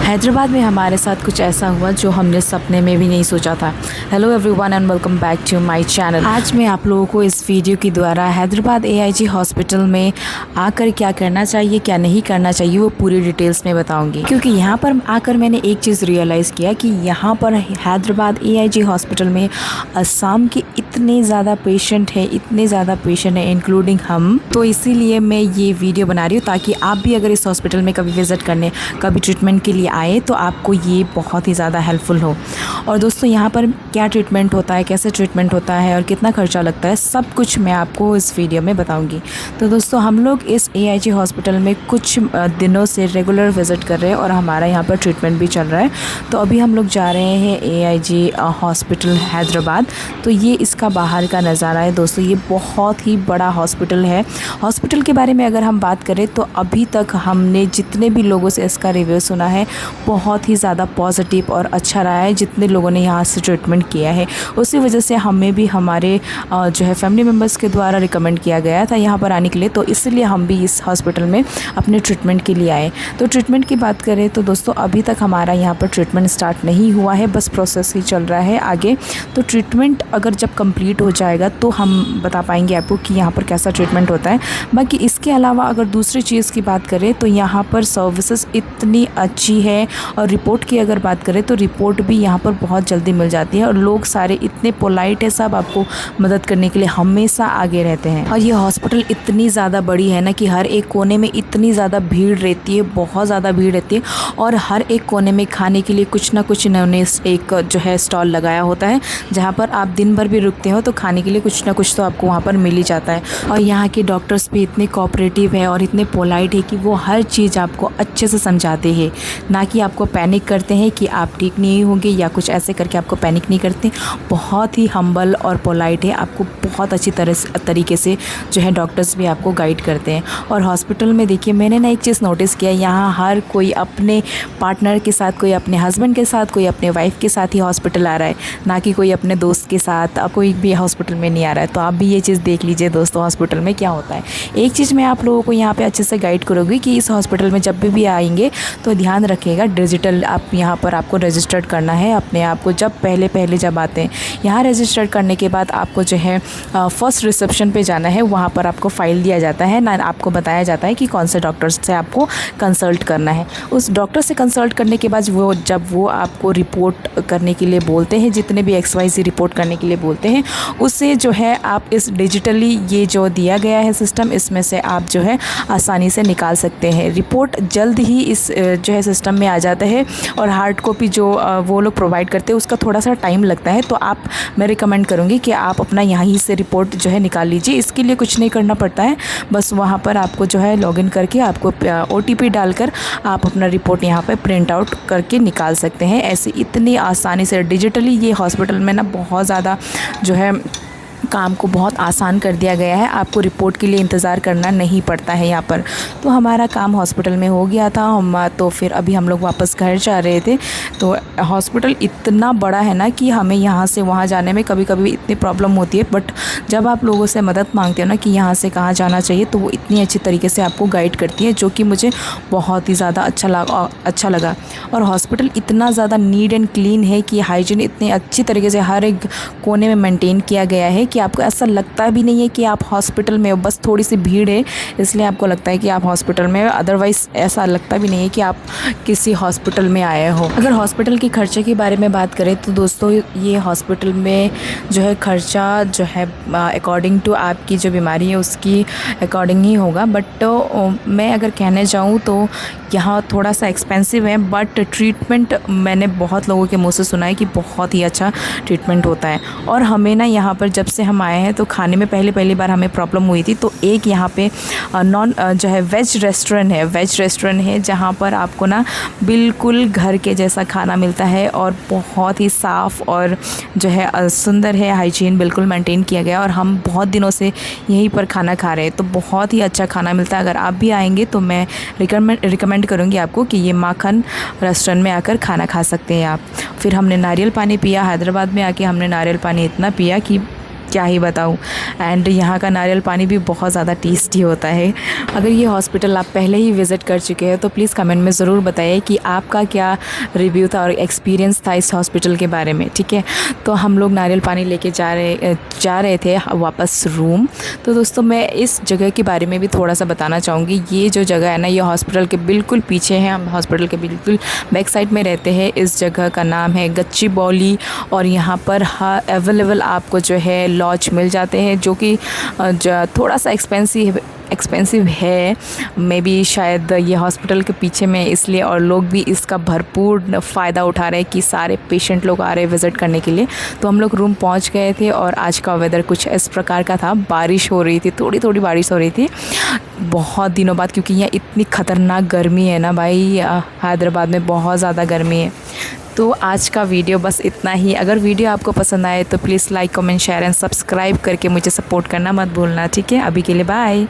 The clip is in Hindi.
हैदराबाद में हमारे साथ कुछ ऐसा हुआ जो हमने सपने में भी नहीं सोचा था। Hello everyone and welcome back to my channel. आज मैं आप लोगों को इस वीडियो के द्वारा हैदराबाद एआईजी हॉस्पिटल में आकर क्या करना चाहिए क्या नहीं करना चाहिए वो पूरी डिटेल्स में बताऊंगी, क्योंकि यहाँ पर आकर मैंने एक चीज़ रियलाइज़ किया कि यहाँ पर हैदराबाद एआईजी हॉस्पिटल में असम के इतने ज़्यादा पेशेंट हैं इंक्लूडिंग हम। तो इसीलिए मैं ये वीडियो बना रही हूँ ताकि आप भी अगर इस हॉस्पिटल में कभी विज़िट करने कभी ट्रीटमेंट के लिए आए तो आपको ये बहुत ही ज़्यादा हेल्पफुल हो। और दोस्तों यहाँ पर क्या ट्रीटमेंट होता है, कैसे ट्रीटमेंट होता है और कितना खर्चा लगता है, सब कुछ मैं आपको इस वीडियो में बताऊंगी। तो दोस्तों हम लोग इस एआईजी हॉस्पिटल में कुछ दिनों से रेगुलर विज़िट कर रहे हैं और हमारा यहाँ पर ट्रीटमेंट भी चल रहा है। तो अभी हम लोग जा रहे हैं एआईजी हॉस्पिटल हैदराबाद। तो ये इसका बाहर का नज़ारा है दोस्तों। ये बहुत ही बड़ा हॉस्पिटल है। हॉस्पिटल के बारे में अगर हम बात करें तो अभी तक हमने जितने भी लोगों से इसका रिव्यू सुना है बहुत ही ज़्यादा पॉजिटिव और अच्छा रहा है। जितने लोगों ने यहाँ से ट्रीटमेंट किया है उसी वजह से हमें भी हमारे जो है फैमिली मेम्बर्स के द्वारा रिकमेंड किया गया था यहाँ पर आने के लिए। तो इसलिए हम भी इस हॉस्पिटल में अपने ट्रीटमेंट के लिए आए। तो ट्रीटमेंट की बात करें तो दोस्तों अभी तक हमारा यहाँ पर ट्रीटमेंट स्टार्ट नहीं हुआ है, बस प्रोसेस ही चल रहा है आगे। तो ट्रीटमेंट अगर जब कंप्लीट हो जाएगा तो हम बता पाएंगे आपको कि यहाँ पर कैसा ट्रीटमेंट होता है। बाकी इसके अलावा अगर दूसरी चीज़ की बात करें तो यहाँ पर सर्विसेज इतनी अच्छी है और रिपोर्ट की अगर बात करें तो रिपोर्ट भी यहाँ पर बहुत जल्दी मिल जाती है और लोग सारे इतने पोलाइट है, सब आपको मदद करने के लिए हमेशा आगे रहते हैं। और ये हॉस्पिटल इतनी ज़्यादा बड़ी है ना कि हर एक कोने में इतनी ज़्यादा भीड़ रहती है, बहुत ज़्यादा भीड़ रहती है। और हर एक कोने में खाने के लिए कुछ ना कुछ इन्होंने एक जो है स्टॉल लगाया होता है जहाँ पर आप दिन भर भी रुकते हो तो खाने के लिए कुछ ना कुछ तो आपको वहाँ पर मिल ही जाता है। और यहाँ के डॉक्टर्स भी इतने कोऑपरेटिव है और इतने पोलाइट है कि वो हर चीज़ आपको अच्छे से समझाते हैं, ना कि आपको पैनिक करते हैं कि आप ठीक नहीं होंगे या कुछ ऐसे करके आपको पैनिक नहीं करते। बहुत ही हम्बल और पोलाइट है, आपको बहुत अच्छी तरीके से जो है डॉक्टर्स भी आपको गाइड करते हैं। और हॉस्पिटल में देखिए मैंने ना एक चीज़ नोटिस किया, यहाँ हर कोई अपने पार्टनर के साथ, कोई अपने हस्बैंड के साथ, कोई अपने वाइफ के साथ ही हॉस्पिटल आ रहा है, ना कि कोई अपने दोस्त के साथ। कोई भी हॉस्पिटल में नहीं आ रहा है। तो आप भी ये चीज़ देख लीजिए दोस्तों हॉस्पिटल में क्या होता है। एक चीज़ मैं आप लोगों को यहाँ पे अच्छे से गाइड करूँगी कि इस हॉस्पिटल में जब भी आएंगे तो ध्यान रखिएगा डिजिटल आप यहाँ पर आपको रजिस्टर्ड करना है अपने आप को। जब पहले जब आते हैं यहाँ रजिस्टर्ड करने के बाद आपको जो है फर्स्ट रिसेप्शन पे जाना है, वहाँ पर आपको फ़ाइल दिया जाता है ना, आपको बताया जाता है कि कौन से डॉक्टर से आपको कंसल्ट करना है। उस डॉक्टर से कंसल्ट करने के बाद जब वो आपको रिपोर्ट करने के लिए बोलते हैं, जितने भी XYZ रिपोर्ट करने के लिए बोलते हैं, उससे जो है आप इस डिजिटली ये जो दिया गया है सिस्टम, इसमें से आप जो है आसानी से निकाल सकते हैं। रिपोर्ट जल्द ही इस जो है सिस्टम में आ जाता है और हार्ड कॉपी जो वो लोग प्रोवाइड करते हैं उसका थोड़ा सा टाइम लगता है। तो मैं रिकमेंड करूँगी कि आप अपना यहीं से रिपोर्ट जो है निकाल लीजिए। इसके लिए कुछ नहीं करना पड़ता है, बस वहाँ पर आपको जो है लॉगिन करके आपको OTP डालकर आप अपना रिपोर्ट यहाँ पर प्रिंट आउट करके निकाल सकते हैं। ऐसे इतनी आसानी से डिजिटली ये हॉस्पिटल में ना बहुत ज़्यादा जो है काम को बहुत आसान कर दिया गया है। आपको रिपोर्ट के लिए इंतज़ार करना नहीं पड़ता है यहाँ पर। तो हमारा काम हॉस्पिटल में हो गया था तो फिर अभी हम लोग वापस घर जा रहे थे। तो हॉस्पिटल इतना बड़ा है ना कि हमें यहाँ से वहाँ जाने में कभी कभी इतनी प्रॉब्लम होती है, बट जब आप लोगों से मदद मांगते हो ना कि यहाँ से कहाँ जाना चाहिए तो वो इतनी अच्छी तरीके से आपको गाइड करती है, जो कि मुझे बहुत ही ज़्यादा अच्छा लगा। और हॉस्पिटल इतना ज़्यादा नीट एंड क्लीन है कि हाइजीन इतनी अच्छी तरीके से हर एक कोने में मेंटेन किया गया है कि आपको ऐसा लगता भी नहीं है कि आप हॉस्पिटल में हो। बस थोड़ी सी भीड़ है इसलिए आपको लगता है कि आप हॉस्पिटल में हो, अदरवाइज़ ऐसा लगता भी नहीं है कि आप किसी हॉस्पिटल में आए हो। अगर हॉस्पिटल के खर्चे के बारे में बात करें तो दोस्तों ये हॉस्पिटल में जो है खर्चा जो है अकॉर्डिंग टू आपकी जो बीमारी है उसकी अकॉर्डिंग ही होगा। बट मैं अगर कहने जाऊँ तो यहाँ थोड़ा सा एक्सपेंसिव है, बट ट्रीटमेंट मैंने बहुत लोगों के मुँह से सुना है कि बहुत ही अच्छा ट्रीटमेंट होता है। और हमें ना यहाँ पर जब से हम आए हैं तो खाने में पहली बार हमें प्रॉब्लम हुई थी। तो एक यहाँ पे जो है वेज रेस्टोरेंट है जहाँ पर आपको ना बिल्कुल घर के जैसा खाना मिलता है और बहुत ही साफ़ और जो है सुंदर है, हाइजीन बिल्कुल मेंटेन किया गया। और हम बहुत दिनों से यहीं पर खाना खा रहे हैं तो बहुत ही अच्छा खाना मिलता है। अगर आप भी आएंगे तो मैं रिकमेंड करूँगी आपको कि ये माखन रेस्टोरेंट में आकर खाना खा सकते हैं आप। फिर हमने नारियल पानी पिया। हैदराबाद में आके हमने नारियल पानी इतना पिया कि क्या ही बताऊँ। एंड यहाँ का नारियल पानी भी बहुत ज़्यादा टेस्टी होता है। अगर ये हॉस्पिटल आप पहले ही विज़िट कर चुके हैं तो प्लीज़ कमेंट में ज़रूर बताइए कि आपका क्या रिव्यू था और एक्सपीरियंस था इस हॉस्पिटल के बारे में, ठीक है। तो हम लोग नारियल पानी लेके जा रहे थे वापस रूम। तो दोस्तों मैं इस जगह के बारे में भी थोड़ा सा बताना चाहूँगी। ये जो जगह है ना, ये हॉस्पिटल के बिल्कुल पीछे है, हम हॉस्पिटल के बिल्कुल बैक साइड में रहते हैं। इस जगह का नाम है गच्चीबौली और यहाँ पर अवेलेबल आपको जो है लॉज मिल जाते हैं, जो कि थोड़ा सा एक्सपेंसिव है मे बी, शायद ये हॉस्पिटल के पीछे में इसलिए, और लोग भी इसका भरपूर फ़ायदा उठा रहे हैं कि सारे पेशेंट लोग आ रहे हैं विज़िट करने के लिए। तो हम लोग रूम पहुंच गए थे और आज का वेदर कुछ इस प्रकार का था। बारिश हो रही थी, थोड़ी थोड़ी बारिश हो रही थी बहुत दिनों बाद, क्योंकि यहाँ इतनी ख़तरनाक गर्मी है ना भाई, हैदराबाद में बहुत ज़्यादा गर्मी है। तो आज का वीडियो बस इतना ही। अगर वीडियो आपको पसंद आए तो please like, comment, share and subscribe करके मुझे सपोर्ट करना मत भूलना, ठीक है। अभी के लिए बाय।